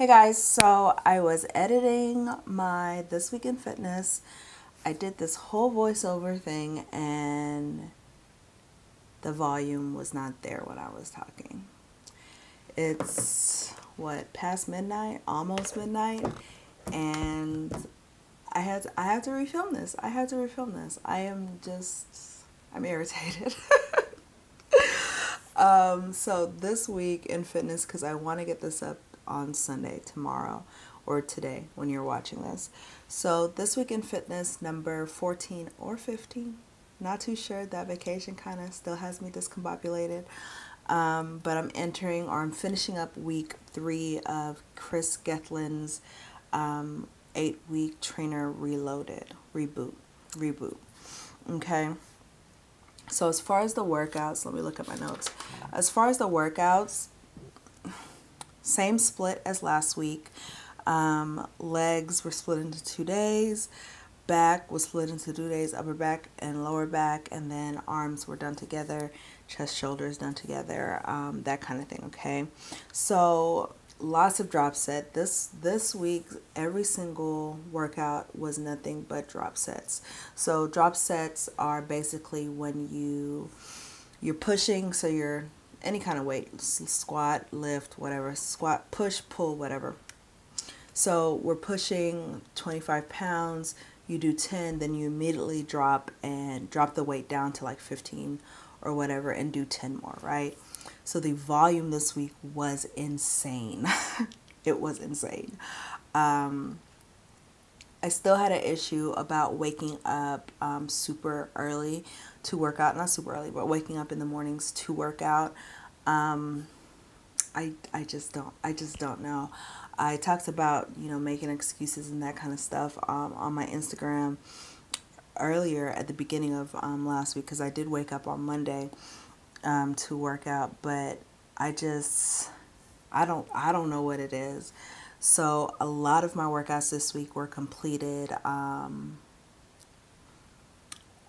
Hey guys, so I was editing my This Week in Fitness. I did this whole voiceover thing and the volume was not there when I was talking. It's past midnight, almost midnight, and I had to refilm this. I'm irritated. So this week in fitness, because I want to get this up on Sunday, tomorrow, or today when you're watching this. So this week in fitness, number 14 or 15, not too sure. That vacation kind of still has me discombobulated. But I'm finishing up week 3 of Kris Gethlin's 8-week Trainer Reboot. Okay. So as far as the workouts, let me look at my notes. As far as the workouts, same split as last week. Legs were split into 2 days. Back was split into 2 days, upper back and lower back. And then arms were done together, chest, shoulders done together, that kind of thing, okay? So lots of drop set. This week, every single workout was nothing but drop sets. So drop sets are basically when you're pushing, so you're any kind of weight, squat, lift, whatever, squat, push, pull, whatever. So we're pushing 25 pounds, you do 10, then you immediately drop the weight down to like 15 or whatever and do 10 more, right? So the volume this week was insane. It was insane. I still had an issue about waking up super early to work out. Not super early, but waking up in the mornings to work out. I just don't know. I talked about, making excuses and that kind of stuff on my Instagram earlier at the beginning of last week, because I did wake up on Monday to work out, but I don't know what it is. So a lot of my workouts this week were completed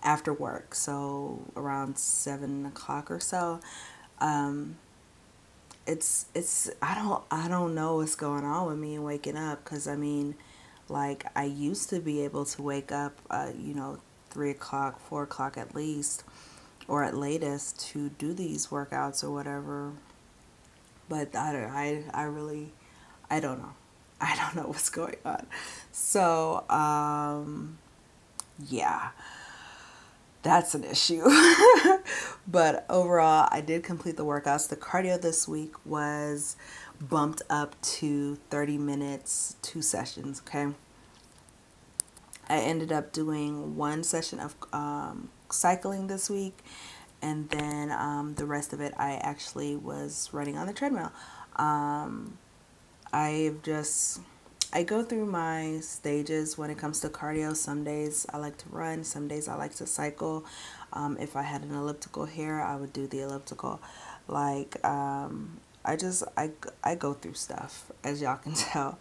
after work, so around 7 o'clock or so. I don't know what's going on with me and waking up, because like I used to be able to wake up 3 o'clock, 4 o'clock at least, or at latest, to do these workouts or whatever. But I don't know. I don't know what's going on. So yeah, that's an issue. But overall, I did complete the workouts. The cardio this week was bumped up to 30 minutes, 2 sessions, okay? I ended up doing 1 session of cycling this week, and then the rest of it I actually was running on the treadmill. I go through my stages when it comes to cardio. Some days I like to run, some days I like to cycle. If I had an elliptical here, I would do the elliptical. Like, I go through stuff, as y'all can tell.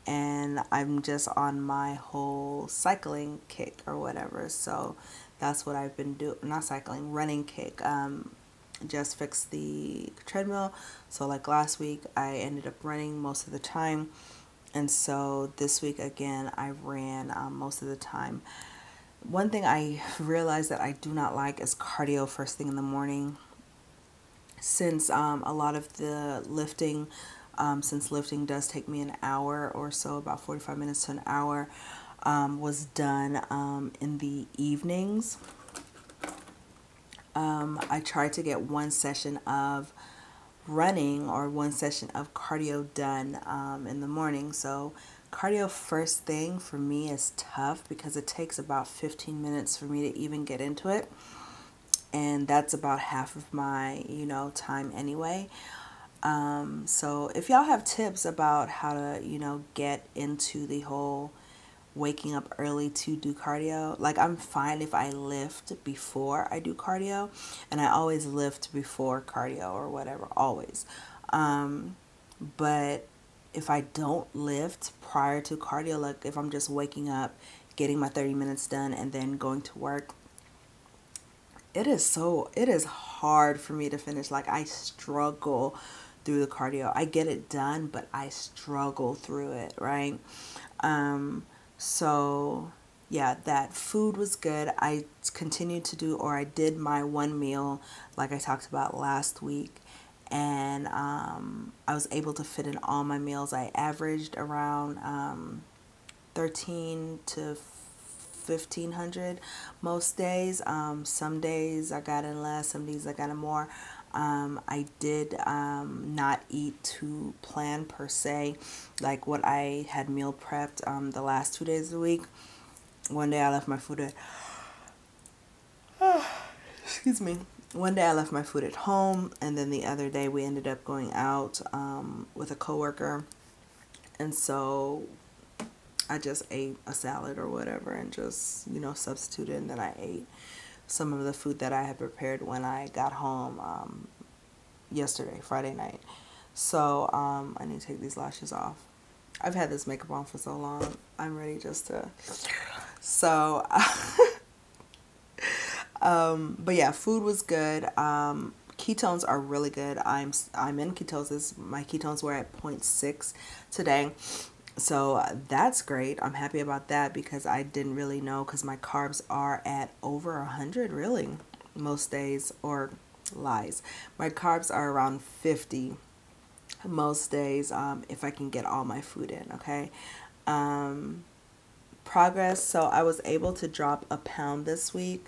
And I'm just on my whole cycling kick or whatever. So that's what I've been doing. Not cycling, running kick. Just fixed the treadmill. So like last week, I ended up running most of the time. And so this week, again, I ran most of the time. One thing I realized that I do not like is cardio first thing in the morning. Since a lot of the lifting, since lifting does take me an hour or so, about 45 minutes to an hour, was done in the evenings. I tried to get 1 session of running or 1 session of cardio done in the morning. So cardio first thing for me is tough, because it takes about 15 minutes for me to even get into it, and that's about half of my time anyway. So if y'all have tips about how to get into the whole waking up early to do cardio, like I'm fine if I lift before I do cardio, and I always lift before cardio or whatever, always. But if I don't lift prior to cardio, like if I'm just waking up, getting my 30 minutes done, and then going to work, it is hard for me to finish. Like I struggle through the cardio. I get it done, but I struggle through it, right? So yeah, that food was good. I continued to do, or I did my one meal like I talked about last week, and I was able to fit in all my meals. I averaged around 13 to 1500 most days. Some days I got in less, some days I got in more. I did not eat to plan per se, like what I had meal prepped the last 2 days of the week. One day I left my food at excuse me. One day I left my food at home, and then the other day we ended up going out with a coworker, and so I just ate a salad or whatever and just, substituted, and then I ate some of the food that I had prepared when I got home yesterday, Friday night. So I need to take these lashes off. I've had this makeup on for so long. I'm ready just to... So, but yeah, food was good. Ketones are really good. I'm in ketosis. My ketones were at 0.6 today. So that's great. I'm happy about that because I didn't really know, because my carbs are at over 100 really most days, or lies. My carbs are around 50 most days if I can get all my food in, okay? Progress. So I was able to drop a pound this week,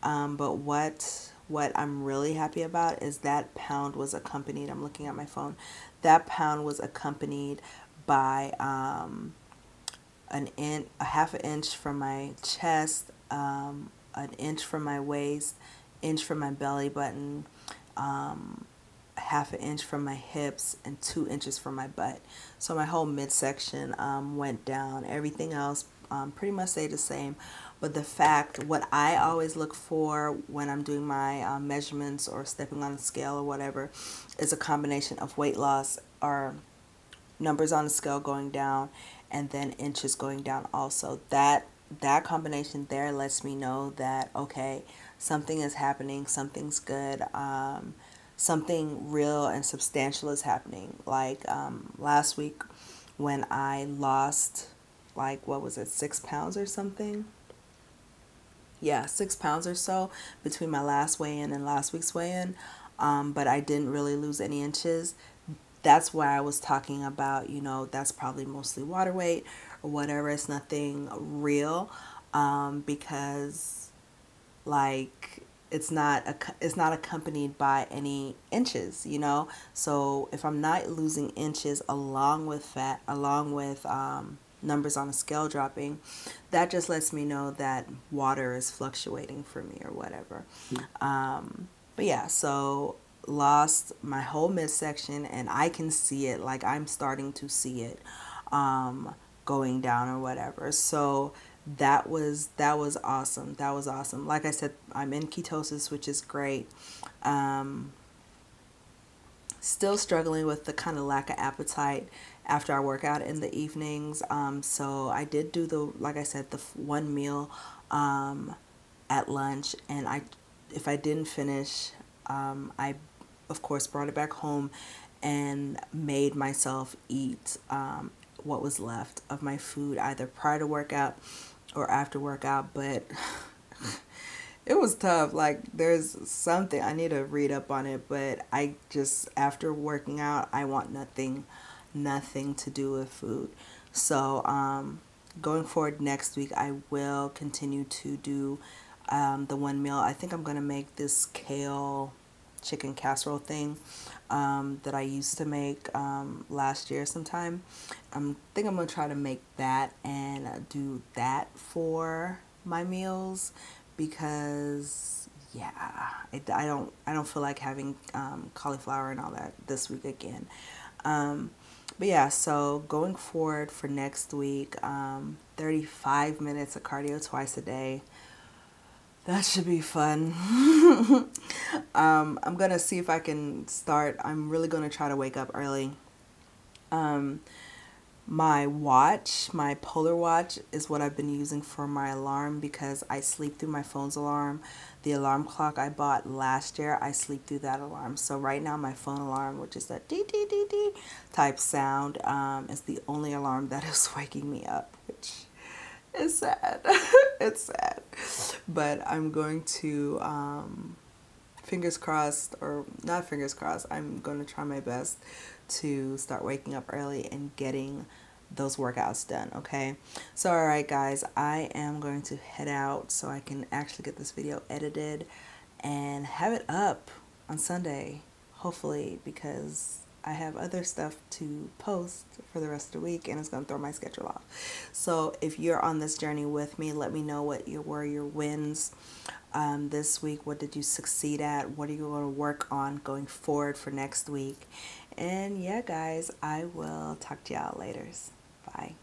but what I'm really happy about is that pound was accompanied, I'm looking at my phone, that pound was accompanied by a half an inch from my chest, an inch from my waist, inch from my belly button, half an inch from my hips, and 2 inches from my butt. So my whole midsection went down. Everything else pretty much stayed the same. But the fact, what I always look for when I'm doing my measurements or stepping on a scale or whatever, is a combination of weight loss, or numbers on the scale going down, and then inches going down also. That combination there lets me know that, okay, something is happening, something's good, something real and substantial is happening. Like last week when I lost, like, what was it, 6 pounds or something? Yeah, 6 pounds or so between my last weigh-in and last week's weigh-in, but I didn't really lose any inches. That's why I was talking about, that's probably mostly water weight or whatever. It's nothing real, because like it's not accompanied by any inches, So if I'm not losing inches along with fat, along with numbers on a scale dropping, that just lets me know that water is fluctuating for me or whatever. But yeah, so lost my whole midsection, and I can see it, like I'm starting to see it going down or whatever. So that was awesome. That was awesome. Like I said, I'm in ketosis, which is great. Still struggling with the kind of lack of appetite after I work out in the evenings. So I did do like I said, the one meal at lunch, and if I didn't finish, I of course brought it back home and made myself eat what was left of my food, either prior to workout or after workout. But it was tough. Like, there's something, I need to read up on it, but I just, after working out, I want nothing to do with food. So going forward next week, I will continue to do the one meal. I think I'm going to make this kale chicken casserole thing that I used to make last year sometime. I think I'm going to try to make that and do that for my meals, because yeah, I don't feel like having cauliflower and all that this week again. But yeah, so going forward for next week, 35 minutes of cardio twice a day. That should be fun. I'm going to see if I can start. I'm really going to try to wake up early. My watch, my Polar watch, is what I've been using for my alarm because I sleep through my phone's alarm. The alarm clock I bought last year, I sleep through that alarm. So right now my phone alarm, which is that dee dee dee dee type sound, is the only alarm that is waking me up, which is sad. It's sad. But I'm going to, fingers crossed, or not fingers crossed, I'm going to try my best to start waking up early and getting those workouts done, okay? So all right guys, I am going to head out so I can actually get this video edited and have it up on Sunday, hopefully, because I have other stuff to post for the rest of the week and it's going to throw my schedule off. So if you're on this journey with me, let me know what were your wins this week. What did you succeed at? What are you going to work on going forward for next week? And yeah guys, I will talk to y'all later. Bye.